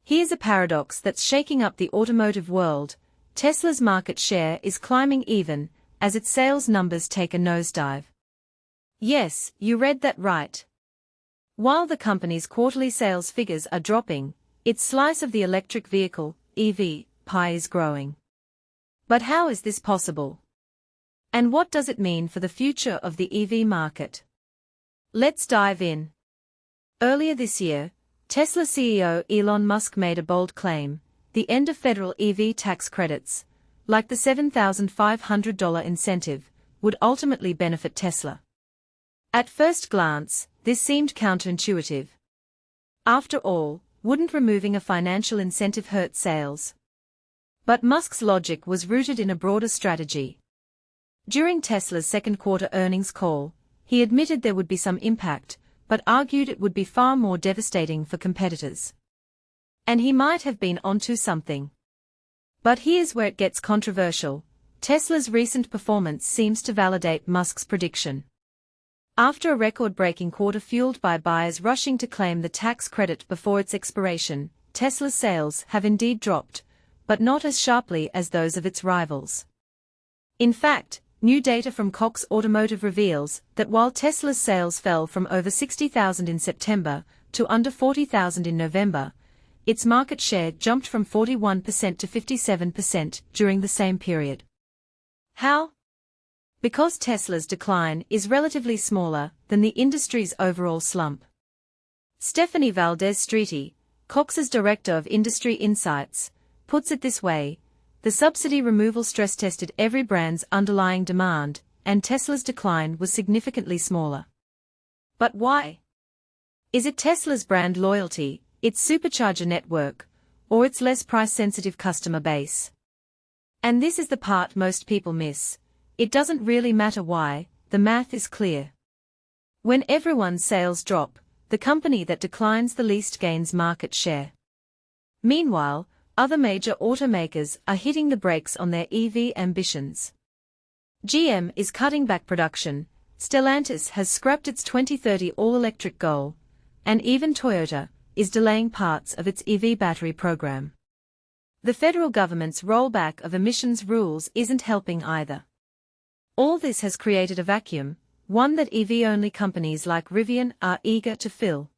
Here's a paradox that's shaking up the automotive world. Tesla's market share is climbing even as its sales numbers take a nosedive. Yes, you read that right. While the company's quarterly sales figures are dropping, its slice of the electric vehicle, EV, pie is growing. But how is this possible? And what does it mean for the future of the EV market? Let's dive in. Earlier this year, Tesla CEO Elon Musk made a bold claim: the end of federal EV tax credits, like the $7,500 incentive, would ultimately benefit Tesla. At first glance, this seemed counterintuitive. After all, wouldn't removing a financial incentive hurt sales? But Musk's logic was rooted in a broader strategy. During Tesla's second quarter earnings call, he admitted there would be some impact, but argued it would be far more devastating for competitors. And he might have been onto something. But here's where it gets controversial. Tesla's recent performance seems to validate Musk's prediction. After a record-breaking quarter fueled by buyers rushing to claim the tax credit before its expiration, Tesla's sales have indeed dropped, but not as sharply as those of its rivals. In fact, new data from Cox Automotive reveals that while Tesla's sales fell from over 60,000 in September to under 40,000 in November, its market share jumped from 41% to 57% during the same period. How? Because Tesla's decline is relatively smaller than the industry's overall slump. Stephanie Valdez-Streety, Cox's Director of Industry Insights, puts it this way: the subsidy removal stress-tested every brand's underlying demand, and Tesla's decline was significantly smaller. But why? Is it Tesla's brand loyalty, its supercharger network, or its less price-sensitive customer base? And this is the part most people miss. It doesn't really matter why, the math is clear. When everyone's sales drop, the company that declines the least gains market share. Meanwhile, other major automakers are hitting the brakes on their EV ambitions. GM is cutting back production, Stellantis has scrapped its 2030 all-electric goal, and even Toyota is delaying parts of its EV battery program. The federal government's rollback of emissions rules isn't helping either. All this has created a vacuum, one that EV-only companies like Rivian are eager to fill.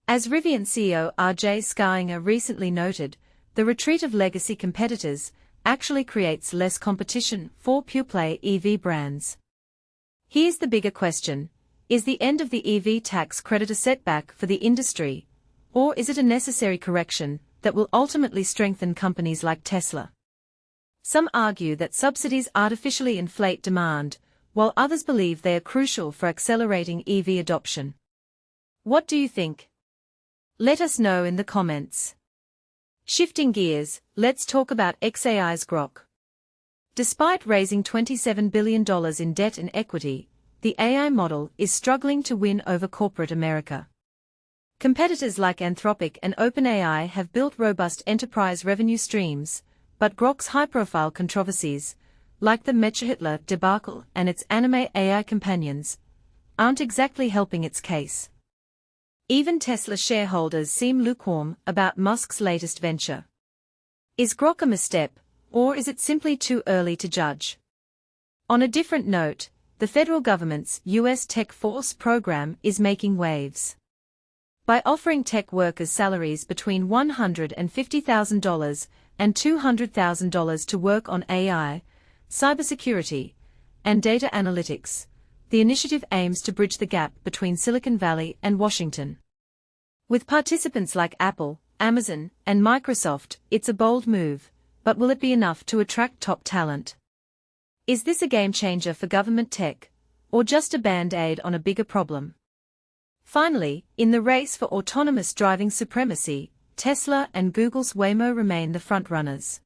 As Rivian CEO R.J. Scaringa recently noted, the retreat of legacy competitors actually creates less competition for pure-play EV brands. Here's the bigger question: is the end of the EV tax credit a setback for the industry, or is it a necessary correction that will ultimately strengthen companies like Tesla? Some argue that subsidies artificially inflate demand, while others believe they are crucial for accelerating EV adoption. What do you think? Let us know in the comments. Shifting gears, let's talk about xAI's Grok. Despite raising $27 billion in debt and equity, the AI model is struggling to win over corporate America. Competitors like Anthropic and OpenAI have built robust enterprise revenue streams, but Grok's high-profile controversies, like the Mecha-Hitler debacle and its anime AI companions, aren't exactly helping its case. Even Tesla shareholders seem lukewarm about Musk's latest venture. Is Grok a misstep, or is it simply too early to judge? On a different note, the federal government's U.S. Tech Force program is making waves. By offering tech workers salaries between $150,000 and $200,000 to work on AI, cybersecurity, and data analytics, the initiative aims to bridge the gap between Silicon Valley and Washington. With participants like Apple, Amazon, and Microsoft, it's a bold move, but will it be enough to attract top talent? Is this a game changer for government tech, or just a band-aid on a bigger problem? Finally, in the race for autonomous driving supremacy, Tesla and Google's Waymo remain the frontrunners.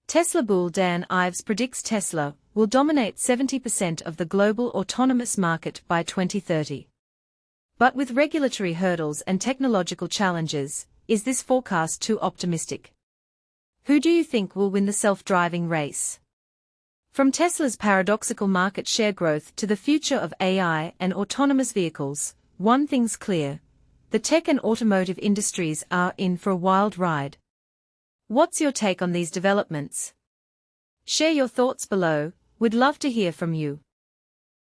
Tesla bull Dan Ives predicts Tesla will dominate 70% of the global autonomous market by 2030. But with regulatory hurdles and technological challenges, is this forecast too optimistic? Who do you think will win the self-driving race? From Tesla's paradoxical market share growth to the future of AI and autonomous vehicles, one thing's clear: the tech and automotive industries are in for a wild ride. What's your take on these developments? Share your thoughts below, we'd love to hear from you.